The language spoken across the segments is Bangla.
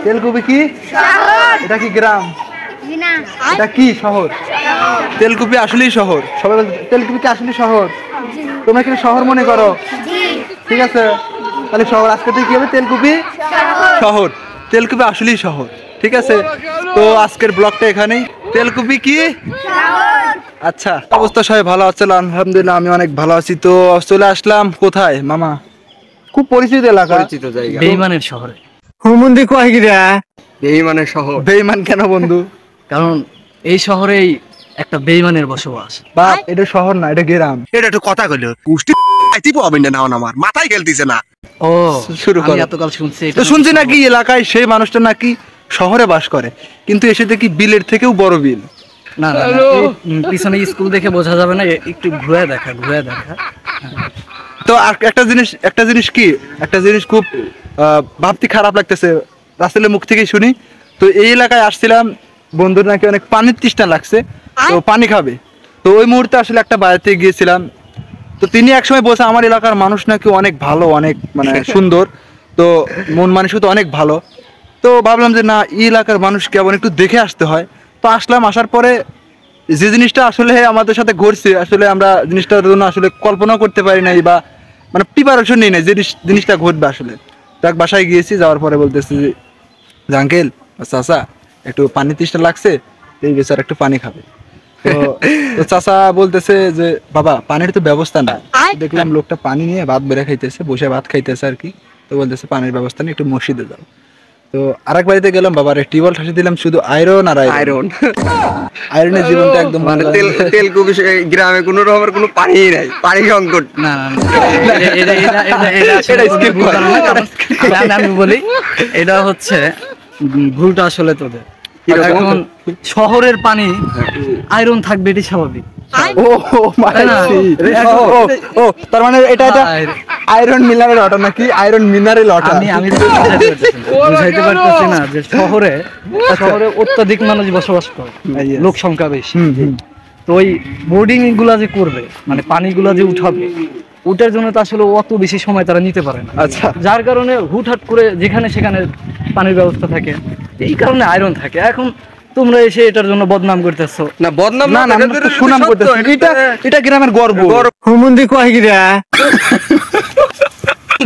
তেলকুপি কি এটা কি গ্রাম এটা কি শহর তেলকুপি আসলেই শহর সবাই তেলকুপি কি আসলেই শহর তোমরা কি শহর মনে করো ঠিক আছে তাহলে শহর আজকে থেকে কি হবে তেলকুপি শহর তেলকুপি আসলেই শহর ঠিক আছে তো আজকের ব্লগটা এখানেই তেলকুপি কি আচ্ছা অবস্থা সবাই ভালো আছে আলহামদুলিল্লাহ আমি অনেক ভালো আছি তো চলে আসলাম কোথায় মামা খুব পরিচিত এলাকা পরিচিত জায়গা বেঈমানের শহরে হুমুন্দি কয় গিরা বেঈমানের শহর বেঈমান কেন বন্ধু কারণ এই শহরেই একটা বেঈমানের বসবাস বাপ এটা শহর না এটা গ্রাম এটা একটু কথা কইলো পুষ্টি আইতি পাবেন না আমার মাথায় খেলতেছে না ও শুরু করো আমি এতকাল শুনছি তো শুনছি নাকি এলাকায় সেই মানুষটা নাকি শহরে বাস করে কিন্তু এসে দেখি বিলের থেকেও বড় বিল না না পিছনে স্কুল দেখে বোঝা যাবে না একটু ঘুরে দেখা তো আর একটা জিনিস কি একটা জিনিস খুব ভাবতে খারাপ লাগতেছে রাসেলের মুখ থেকে শুনি তো এই এলাকায় আসছিলাম বন্ধুর নাকি অনেক পানির তৃষ্ণা লাগছে তো পানি খাবে তো ওই মুহূর্তে আসলে একটা বাড়িতে গিয়েছিলাম তো তিনি একসময় বলছে আমার এলাকার মানুষ নাকি অনেক ভালো অনেক মানে সুন্দর তো মন মানসিকতা অনেক ভালো তো ভাবলাম যে না এই এলাকার মানুষ কেমন একটু দেখে আসতে হয় তো আসলাম আসার পরে যে জিনিসটা আসলে আমাদের সাথে ঘটছে আসলে আমরা জিনিসটার জন্য আসলে কল্পনা করতে পারি নাই বা মানে প্রিপারেশন নেই না যে জিনিসটা ঘটবে আসলে তাক বাসায় গিয়েছি যাওয়ার পরে বলতেছি যে আঙ্কেল চাচা একটু পানি তৃষ্ণা লাগছে এই বেচারা একটু পানি খাবে তো চাচা বলতেছে যে বাবা পানির তো ব্যবস্থা না দেখলাম লোকটা পানি নিয়ে ভাত বেড়ে খাইতেছে বসে ভাত খাইতেছে আর কি তো বলতেছে পানির ব্যবস্থা নেই একটু মসজিদে যাও তো আরেক বাড়িতে গেলাম বাবার টিউবওয়েল ঠাসি দিলাম শুধু আয়রন আর আয়রনের জীবনটা একদম মানে তেলকুপি গ্রামে কোনো রকমের কোনো পানি নাই পানি সংকট না আমি বলি এটা হচ্ছে ভুলটা আসলে তোদের এখন শহরের পানি আয়রন থাকবে এটি স্বাভাবিক তার মানে এটা আয়রন মিনারেল ওয়াটার নাকি আয়রন মিনারেল ওয়াটার আমি বুঝাইতে পারতেছি না যে শহরে অত্যাধিক মানুষ বসবাস করে লোক সংখ্যা বেশি তো ওই বোর্ডিং গুলা যে করবে মানে পানিগুলা যে উঠাবে ওটার জন্য তো আসলে অত বেশি সময় তারা নিতে পারে না আচ্ছা যার কারণে হুটহাট করে যেখানে সেখানে পানির ব্যবস্থা থাকে এই কারণে আয়রন থাকে এখন তোমরা এসে এটার জন্য বদনাম করতেছো না বদনাম না সুনাম করতেছো এটা গ্রামের গর্ব হুমুন্দি কয় গিরা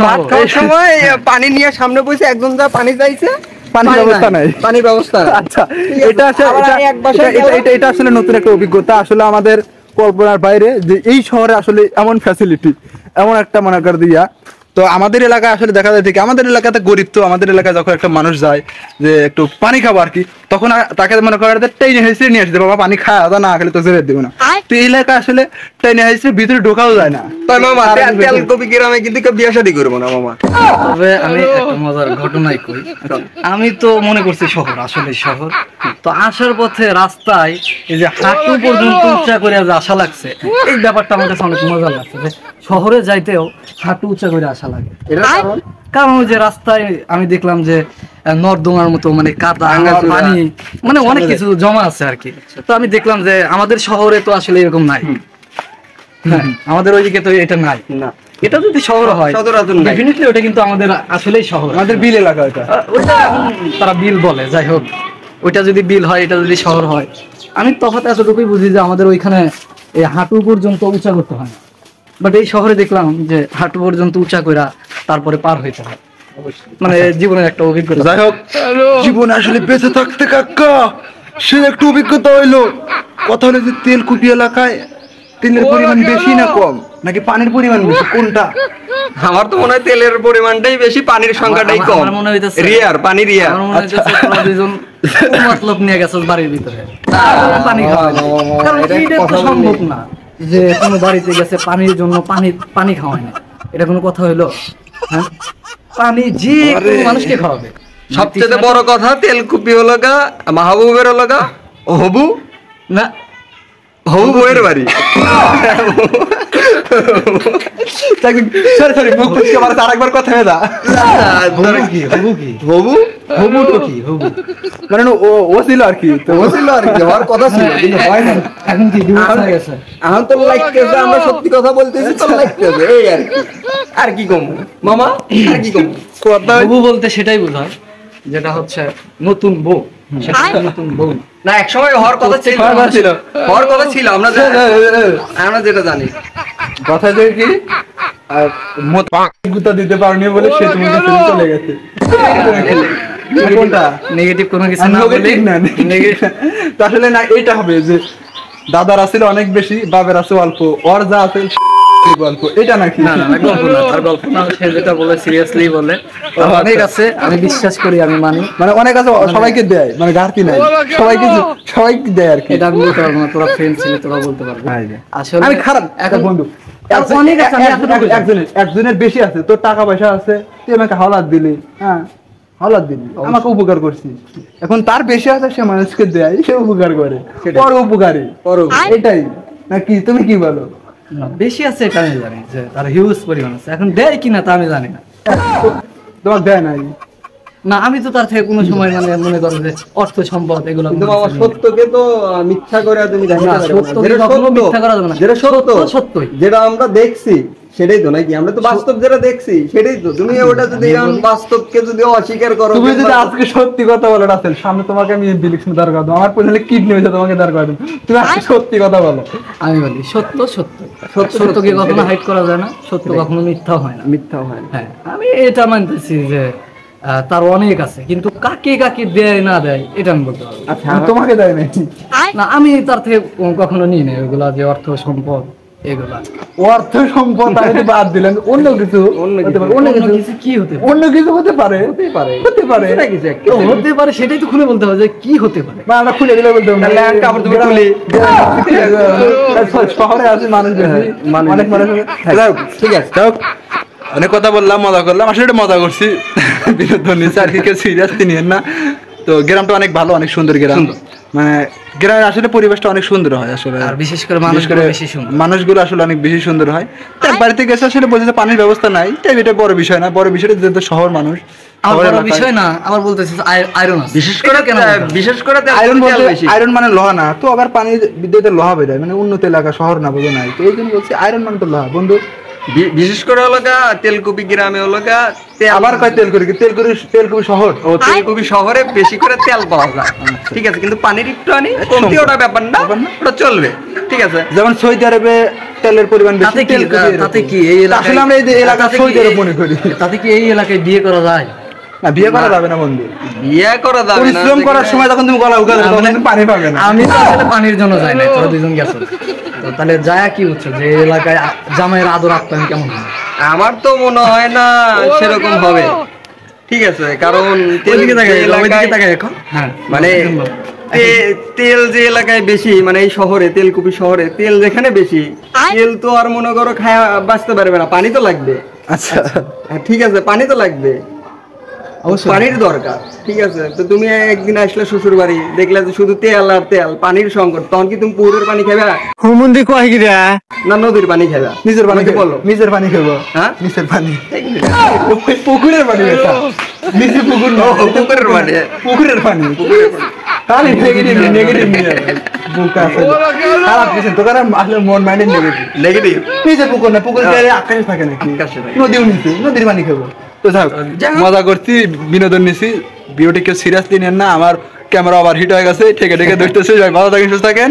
ভাত খাওয়ার সময় পানি নিয়ে সামনে বসে একজন যা পানি চাইছে পানির ব্যবস্থা নাই পানির ব্যবস্থা আচ্ছা এটা আসলে নতুন একটা অভিজ্ঞতা আসলে আমাদের কল্পনার বাইরে যে এই শহরে আসলে এমন ফ্যাসিলিটি এমন একটা মনে কর দিয়া তো আমাদের এলাকায় আসলে দেখা যায় থেকে আমাদের এলাকাতে গরিব তো আমাদের এলাকায় যখন একটা মানুষ যায় যে একটু পানি খাবো আর কি তখন তাকে মনে করে ট্রেনে হেসে নিয়ে আসছে বাবা পানি খায় না খেলে তো জেরে দেবো না তো এই এলাকা আসলে ট্রেনে হেসে ভিতরে ঢোকাও যায় না তাই মামা তেলকুপি গ্রামে কিন্তু কেউ বিয়ে শাদী করবো না মামা তবে আমি একটা মজার ঘটনাই কই আমি তো মনে করছি শহর আসলে শহর তো আসার পথে রাস্তায় এই যে হাঁটু পর্যন্ত উঁচা করে যে আশা লাগছে এই ব্যাপারটা আমার কাছে অনেক মজা লাগছে যে শহরে যাইতেও হাঁটু উঁচা করে আশা লাগে কারণ ওই যে রাস্তায় আমি দেখলাম যে নর্দমার মতো মানে কাদা পানি মানে অনেক কিছু জমা আছে আর কি তো আমি দেখলাম যে আমাদের শহরে তো আসলে এরকম নাই আমাদের ওইদিকে তো এটা নাই না এটা যদি শহর হয় ডেফিনেটলি ওটা কিন্তু আমাদের আসলেই শহর আমাদের বিল এলাকা ওইটা তারা বিল বলে যাই হোক ওইটা যদি বিল হয় এটা যদি শহর হয় আমি তফাৎ এতটুকুই বুঝি যে আমাদের ওইখানে এই হাঁটু পর্যন্ত উঁচা করতে হয় বাট এই শহরে দেখলাম যে হাঁটু পর্যন্ত উঁচা কইরা তারপরে পার হইতে হয় মানে জীবনের একটা অভিজ্ঞতা যাই হোক জীবনে আসলে বেঁচে থাকতে কাকা সে একটু অভিজ্ঞতা হইলো কথা হলো যে তেলকুপি এলাকায় তেলের পরিমাণ বেশি না কম নাকি পানির পরিমাণ বেশি কোনটা আমার তো মনে হয় তেলের পরিমাণটাই বেশি পানির সংখ্যাটাই কম আমার মনে হইতাছে রিয়ার পানি রিয়ার আমার মনে হইতাছে তোরা দুইজন মতলব নিয়ে গেছস বাড়ির ভিতরে পানি খাওয়া কারণ এটা তো সম্ভব না যে কোনো বাড়িতে গেছে পানির জন্য পানি খাওয়ায় না এটা কোনো কথা হইলো হ্যাঁ পানি যে মানুষকে খাওয়াবে সবচেয়ে বড় কথা তেলকুপি হলো গা মাহবুবের হলো গা হবু না হবু বউয়ের বাড়ি সরি মুখ ফুসকে আমার আরেকবার কথা হয়ে দা হবু তো কি হবু মানে ও ছিল আর কি তো ও ছিল আর কি আমার কথা ছিল কিন্তু হয় না এখন কি ডিভোর্স হয়ে গেছে এখন তো লাইকতেছে আমরা সত্যি কথা বলতেছি তো লাইকতেছে এই আর কি কম মামা আর কি কম কথা হবু বলতে সেটাই বোঝায় যেটা হচ্ছে নতুন বউ, সেটা হচ্ছে নতুন বউ। না একসময় হওয়ার কথা ছিল, হওয়ার কথা ছিল, আমরা যেটা জানি। কথা যে কি মত গুতা দিতে পারনি বলে সে তোমার কাছে চলে গেছে। কোনটা নেগেটিভ কোনো কিছু না বলে না তো আসলে না, এটা হবে যে দাদার আছে অনেক বেশি, বাবার আছে অল্প, ওর যা আছে গল্প, এটা নাকি? না না গল্প না, তার গল্প না, সে যেটা বলে সিরিয়াসলি বলে। অনেক আছে, আমি বিশ্বাস করি, আমি মানি, মানে অনেক আছে, সবাইকে দেয়, মানে ঘাটতি নাই, সবাইকে দেয় আর কি। এটা আমি বলতে পারবো না, তোরা ফ্রেন্ড ছিল, তোরা বলতে পারবি। আসলে আমি খারাপ এখন বন্ধু, অনেক আছে, আমি এতটুকু জানি। একজনের বেশি আছে, তোর টাকা পয়সা আছে, তুই আমাকে হাওলাত দিলি, হ্যাঁ হাওলাত দিলি, আমাকে উপকার করছিস। এখন তার বেশি আছে, সে মানুষকে দেয়, সে উপকার করে, পর উপকারী, এটাই নাকি? তুমি কি বলো? না, বেশি আছে এটা আমি জানি, যে তার হিউজ পরিমাণ আছে। এখন দেয় কিনা তা আমি জানি না। তোমার দেয় নাই? না, আমি তো তার থেকে কোনো সময় মানে মনে করো যে অর্থ সম্পদ এগুলো কিন্তু বাবা সত্যকে তো মিথ্যা করে তুমি দেখাতে না, পারবে না। সত্যকে যেটা কখনো সত্য, মিথ্যা করা যাবে না। যেটা সত্য, সত্যই। যেটা আমরা দেখছি সেটাই তো নাকি? আমরা তো বাস্তব যেটা দেখছি সেটাই তো। তুমি ওটা যদি এখন বাস্তবকে যদি অস্বীকার করো, তুমি যদি আজকে সত্যি কথা বলো রাসেল, সামনে তোমাকে আমি বিলিক্সন দাঁড় করাবো, আমার পছন্দ কিডনি হয়েছে, তোমাকে দাঁড় করাবো, তুমি আজকে সত্যি কথা বলো। আমি বলি সত্য সত্য, সত্যকে কখনো হাইড করা যায় না, সত্য কখনো মিথ্যাও হয় না। মিথ্যা হয় না। হ্যাঁ, আমি এটা মানতেছি যে তার অনেক আছে, কিন্তু কাকে কাকে দেয় না দেয় এটা আমি বলতে পারবো। আচ্ছা, তোমাকে দেয় নাই? না, আমি তার থেকে কখনো নিই না ওগুলা, যে অর্থ সম্পদ এগুলা। অর্থ সম্পদ আমি তো বাদ দিলেন, অন্য কিছু হতে পারে, অন্য অন্য কিছু, কিছু কি হতে পারে? অন্য কিছু হতে পারে, হতে পারে তো হতে পারে, সেটাই তো খুলে বলতে হবে যে কি হতে পারে। বা আমরা খুলে দিলে বলতে হবে, তাহলে এক কাপড় তুমি খুলি। শহরে আছে মানুষ বেশি, অনেক মানুষ আছে। যাই হোক, ঠিক আছে, যাই হোক, অনেক কথা বললাম, মজা করলাম, আসলে এটা মজা করছি, বিনোদন নিচ্ছে আর কি, কেউ সিরিয়াসলি নিয়েন না। তো গ্রামটা অনেক ভালো, অনেক সুন্দর গ্রাম, মানে গ্রামের আসলে পরিবেশটা অনেক সুন্দর হয় আসলে, আর বিশেষ করে মানুষগুলো বেশি সুন্দর, মানুষগুলো আসলে অনেক বেশি সুন্দর হয়। তো এক বাড়িতে গেছে আসলে বলছে যে পানির ব্যবস্থা নাই, তাই এটা বড় বিষয় না, বড় বিষয়টা যেহেতু শহর মানুষ, আমার বড় বিষয় না, আমার বলতেছি আয়রন আছে, বিশেষ করে আয়রন বলতে আয়রন মানে লোহা না তো, আবার পানি বিদ্যুতে লোহা বেরোয়, মানে উন্নত এলাকা, শহর না, বোঝো নাই, তো এই জন্য বলছি আয়রন মানে তো লোহা বন্ধু। বিশেষ করে হলো গা তেলকুপি গ্রামে হলো গা আবার কয় তেলকুপি শহর, ও তেলকুপি শহরে বেশি করে তেল পাওয়া যায়, ঠিক আছে, কিন্তু পানির একটু আনি কমতি, ওটা ব্যাপার না, ওটা চলবে, ঠিক আছে। যেমন সৌদি আরবে তেলের পরিমাণ বেশি, তাতে কি এই এলাকায়, আসলে আমরা এই এলাকা সৌদি আরব মনে করি, তাতে কি এই এলাকায় বিয়ে করা যায়? না, বিয়ে করা যাবে না বন্ধু, বিয়ে করা যাবে না। পরিশ্রম করার সময় যখন তুমি গলা উগালে তখন তুমি পানি পাবে না। আমি তো আসলে পানির জন্য যাই না, তোরা দুজন গেছো, তো তাহলে যায় কি হচ্ছে যে এই এলাকায় জামাইয়ের আদর আপ্যায়ন কেমন হয়? আমার তো মনে হয় না সেরকম হবে, ঠিক আছে, কারণ হ্যাঁ, মানে তেল যে এলাকায় বেশি, মানে এই শহরে তেলকুপি শহরে তেল যেখানে বেশি, তেল তো আর মনে করো খায়া বাঁচতে পারবে না, পানি তো লাগবে। আচ্ছা, ঠিক আছে, পানি তো লাগবে, পানির দরকার, ঠিক আছে। তো তুমি একদিন আসলে শ্বশুর বাড়ি, দেখলে যে শুধু তেল আর তেল, পানির সংকট, তখন কি তুমি পুকুরের পানি খাবে না নদীর পানি খাবে? নিজের পানি বলো, নিজের পানি খাবো, হ্যাঁ নিজের পানি, পুকুরের পানি, নিজে পুকুর না, পুকুরের পানি, পুকুরের পানি, খালি নেগেটিভ নেগেটিভ নিয়ে বুকা আছে, খারাপ কিছু তো কারণ আসলে মন মাইন্ডে নেগেটিভ। নিজে পুকুর না, পুকুর আকাশে থাকে নাকি, নদীও নিচে, নদীর পানি খাবো। তো যাক, মজা করছি, বিনোদন নিছি, ভিডিওটি কেউ সিরিয়াসলি নেন না, আমার ক্যামেরা ওভার হিট হয়ে গেছে, ঠেকে ঠেকে ধরতেছে, ভালো থাকেন, সুস্থ থাকেন।